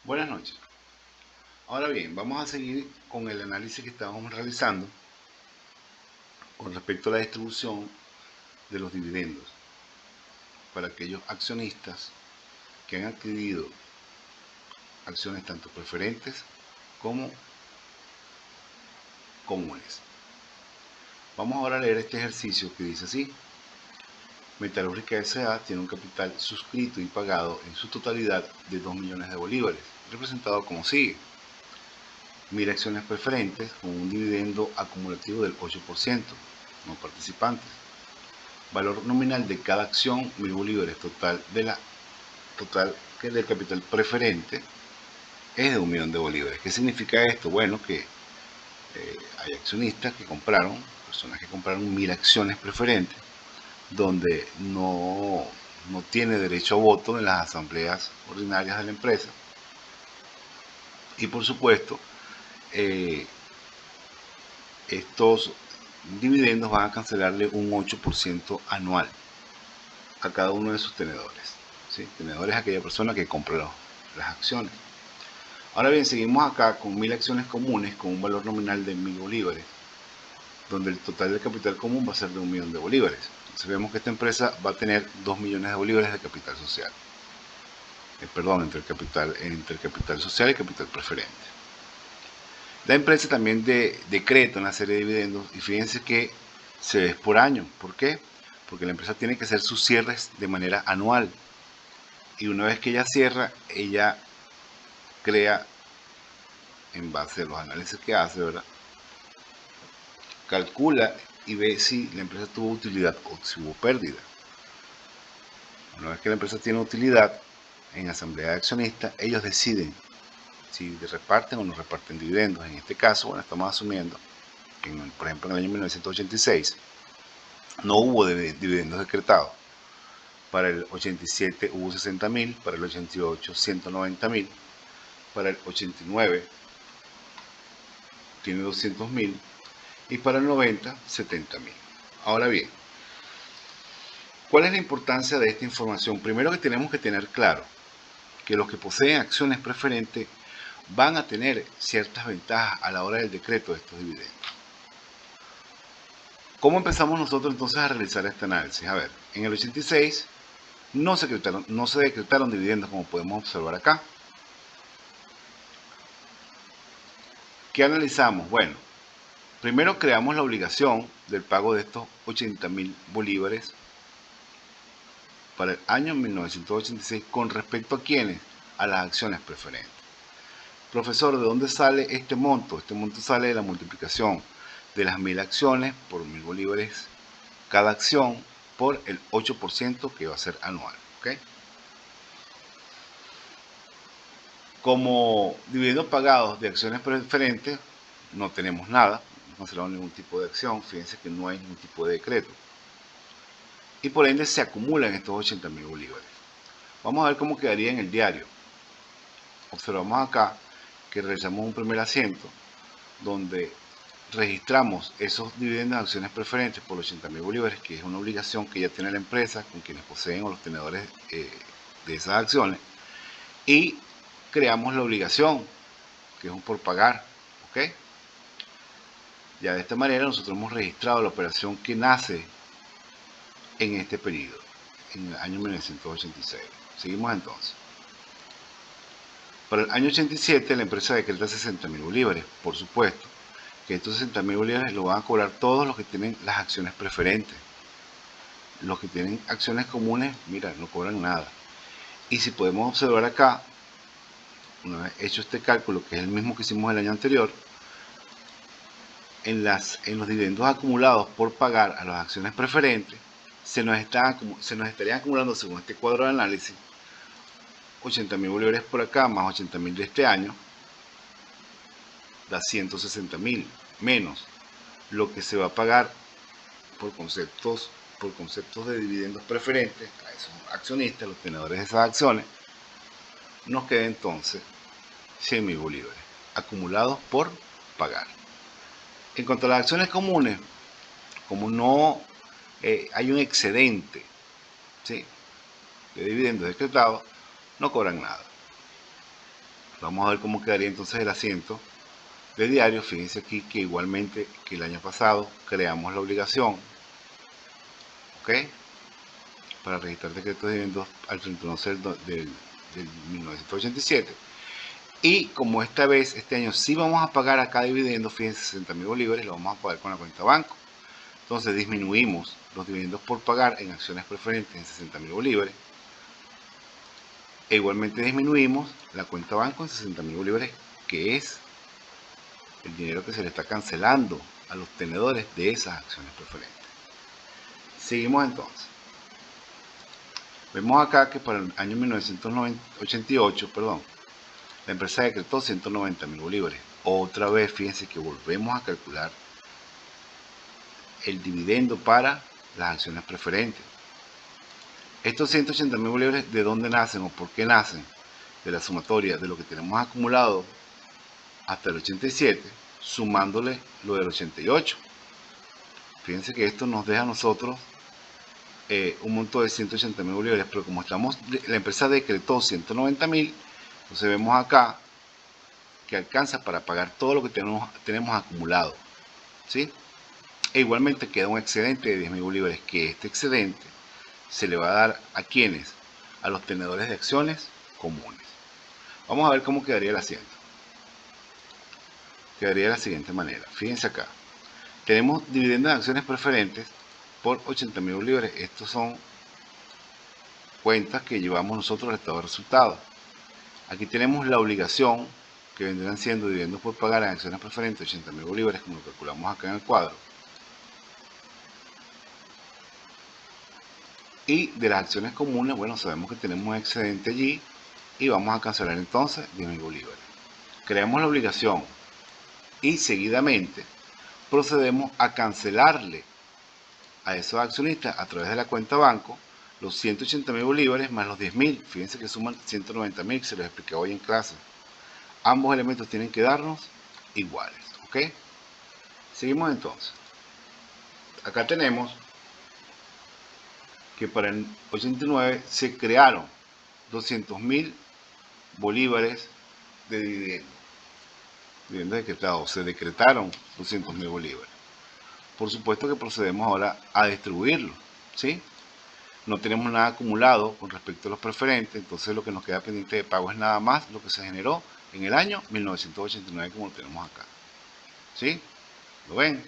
Buenas noches. Ahora bien, vamos a seguir con el análisis que estábamos realizando con respecto a la distribución de los dividendos para aquellos accionistas que han adquirido acciones tanto preferentes como comunes. Vamos ahora a leer este ejercicio que dice así: Metalúrgica S.A. tiene un capital suscrito y pagado en su totalidad de 2 millones de bolívares, representado como sigue. 1000 acciones preferentes con un dividendo acumulativo del 8%, no participantes. Valor nominal de cada acción, 1000 bolívares. Total que del capital preferente es de 1 millón de bolívares. ¿Qué significa esto? Bueno, que hay accionistas que compraron, personas que compraron 1000 acciones preferentes, donde no tiene derecho a voto en las asambleas ordinarias de la empresa. Y por supuesto, estos dividendos van a cancelarle un 8% anual a cada uno de sus tenedores. ¿Sí? Tenedores es aquella persona que compra las acciones. Ahora bien, seguimos acá con 1000 acciones comunes con un valor nominal de 1000 bolívares, donde el total del capital común va a ser de 1 millón de bolívares. Entonces vemos que esta empresa va a tener 2 millones de bolívares de capital social. Entre el capital social y el capital preferente. La empresa también decreta una serie de dividendos, y fíjense que se es por año. ¿Por qué? Porque la empresa tiene que hacer sus cierres de manera anual. Y una vez que ella cierra, ella crea, en base a los análisis que hace, ¿verdad?, calcula y ve si la empresa tuvo utilidad o si hubo pérdida. Una vez que la empresa tiene utilidad, en asamblea de accionistas, ellos deciden si reparten o no reparten dividendos. En este caso, bueno, estamos asumiendo que, por ejemplo, en el año 1986 no hubo dividendos decretados. Para el 87 hubo 60.000, para el 88 190.000, para el 89 tiene 200.000 y para el 90 70.000. Ahora bien, ¿cuál es la importancia de esta información? Primero, que tenemos que tener claro que los que poseen acciones preferentes van a tener ciertas ventajas a la hora del decreto de estos dividendos. ¿Cómo empezamos nosotros entonces a realizar este análisis? A ver, en el 86 no se decretaron dividendos, como podemos observar acá. ¿Qué analizamos? Bueno, primero creamos la obligación del pago de estos 80.000 bolívares para el año 1986 con respecto a quiénes, a las acciones preferentes. Profesor, ¿de dónde sale este monto? Este monto sale de la multiplicación de las 1000 acciones por 1000 bolívares cada acción por el 8% que va a ser anual. ¿Okay? Como dividendos pagados de acciones preferentes, no tenemos nada, no cancelamos ningún tipo de acción. Fíjense que no hay ningún tipo de decreto. Y por ende se acumulan estos 80.000 bolívares. Vamos a ver cómo quedaría en el diario. Observamos acá que realizamos un primer asiento donde registramos esos dividendos de acciones preferentes por 80.000 bolívares, que es una obligación que ya tiene la empresa con quienes poseen o los tenedores de esas acciones, y creamos la obligación, que es un por pagar. ¿Ok? Ya de esta manera nosotros hemos registrado la operación que nace en este periodo, en el año 1986. Seguimos entonces. Para el año 87 la empresa decreta 60.000 bolívares. Por supuesto que estos 60.000 bolívares lo van a cobrar todos los que tienen las acciones preferentes. Los que tienen acciones comunes, mira, no cobran nada. Y si podemos observar acá, una vez hecho este cálculo, que es el mismo que hicimos el año anterior, en los dividendos acumulados por pagar a las acciones preferentes, se nos estarían acumulando, según este cuadro de análisis, 80.000 bolívares por acá, más 80.000 de este año, da 160.000, menos lo que se va a pagar por conceptos de dividendos preferentes a esos accionistas, los tenedores de esas acciones. Nos queda entonces 100.000 bolívares acumulados por pagar. En cuanto a las acciones comunes, como no hay un excedente, ¿sí?, de dividendos decretados, no cobran nada. Vamos a ver cómo quedaría entonces el asiento de diario. Fíjense aquí que igualmente que el año pasado creamos la obligación, ¿ok?, para registrar decretos de dividendos al 31 del 1987. Y como esta vez, este año sí vamos a pagar a cada dividendo, fíjense, 60.000 bolívares, lo vamos a pagar con la cuenta banco. Entonces disminuimos los dividendos por pagar en acciones preferentes en 60.000 bolívares. E igualmente disminuimos la cuenta banco en 60.000 bolívares, que es el dinero que se le está cancelando a los tenedores de esas acciones preferentes. Seguimos entonces. Vemos acá que para el año 1988, la empresa decretó 190.000 bolívares. Otra vez, fíjense que volvemos a calcular el dividendo para las acciones preferentes. Estos 180.000 bolívares, ¿de dónde nacen o por qué nacen? De la sumatoria de lo que tenemos acumulado hasta el 87, sumándole lo del 88. Fíjense que esto nos deja a nosotros un monto de 180.000 bolívares, pero como la empresa decretó 190.000, entonces vemos acá que alcanza para pagar todo lo que tenemos acumulado, ¿sí? E igualmente queda un excedente de 10.000 bolívares, que este excedente se le va a dar a quienes, a los tenedores de acciones comunes. Vamos a ver cómo quedaría el asiento. Quedaría de la siguiente manera. Fíjense acá. Tenemos dividendos de acciones preferentes por 80.000 bolívares. Estos son cuentas que llevamos nosotros al estado de resultados. Aquí tenemos la obligación, que vendrán siendo dividendos por pagar en acciones preferentes, 80.000 bolívares, como lo calculamos acá en el cuadro. Y de las acciones comunes, bueno, sabemos que tenemos un excedente allí y vamos a cancelar entonces 10.000 bolívares. Creamos la obligación y seguidamente procedemos a cancelarle a esos accionistas a través de la cuenta banco los 180.000 bolívares más los 10.000. Fíjense que suman 190.000, que se los expliqué hoy en clase. Ambos elementos tienen que darnos iguales, ¿ok? Seguimos entonces. Acá tenemos que para el 89 se crearon 200.000 bolívares de dividendos decretados. Se decretaron 200.000 bolívares. Por supuesto que procedemos ahora a distribuirlo, ¿sí? No tenemos nada acumulado con respecto a los preferentes, entonces lo que nos queda pendiente de pago es nada más lo que se generó en el año 1989, como lo tenemos acá, ¿sí? ¿Lo ven?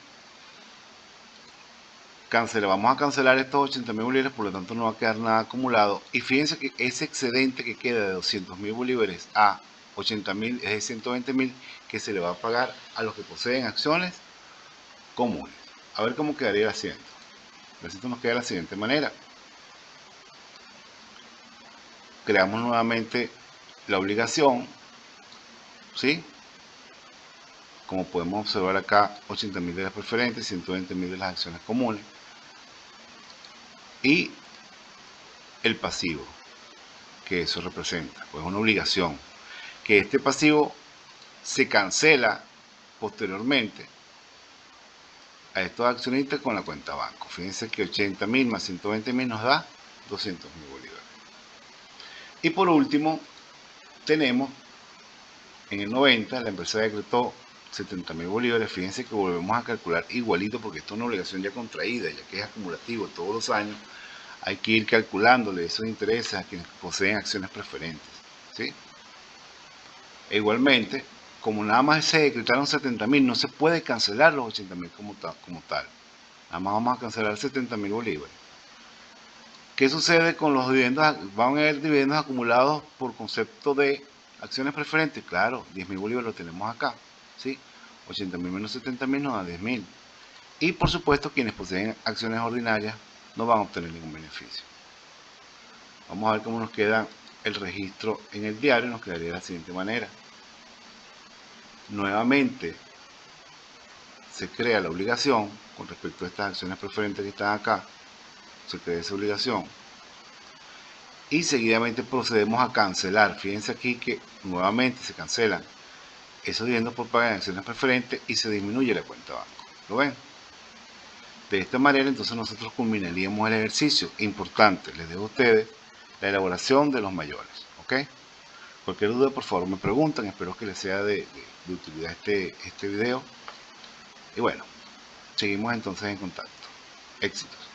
Vamos a cancelar estos 80.000 bolívares, por lo tanto no va a quedar nada acumulado. Y fíjense que ese excedente que queda de 200.000 bolívares a 80.000 es de 120.000, que se le va a pagar a los que poseen acciones comunes. A ver cómo quedaría el asiento. El asiento nos queda de la siguiente manera. Creamos nuevamente la obligación, ¿sí? Como podemos observar acá, 80.000 de las preferentes, 120.000 de las acciones comunes. Y el pasivo, que eso representa, pues una obligación, que este pasivo se cancela posteriormente a estos accionistas con la cuenta banco. Fíjense que 80.000 más 120.000 nos da 200.000 bolívares. Y por último, tenemos en el 90, la empresa decretó 70.000 bolívares. Fíjense que volvemos a calcular igualito, porque esto es una obligación ya contraída, ya que es acumulativo todos los años. Hay que ir calculándole esos intereses a quienes poseen acciones preferentes, ¿sí? E igualmente, como nada más se decretaron 70.000, no se puede cancelar los 80.000 como tal. Nada más vamos a cancelar 70.000 bolívares. ¿Qué sucede con los dividendos? ¿Van a haber dividendos acumulados por concepto de acciones preferentes? Claro, 10.000 bolívares lo tenemos acá, ¿sí? 80.000 menos 70.000 nos da 10.000. Y por supuesto, quienes poseen acciones ordinarias no van a obtener ningún beneficio. Vamos a ver cómo nos queda el registro en el diario. Nos quedaría de la siguiente manera. Nuevamente se crea la obligación con respecto a estas acciones preferentes que están acá. Se crea esa obligación y seguidamente procedemos a cancelar. Fíjense aquí que nuevamente se cancelan esos dividendos por pagar en acciones preferentes y se disminuye la cuenta banco. ¿Lo ven? De esta manera entonces nosotros culminaríamos el ejercicio. Importante, les dejo a ustedes la elaboración de los mayores, ¿ok? Cualquier duda, por favor, me preguntan. Espero que les sea de utilidad este video. Y bueno, seguimos entonces en contacto. Éxitos.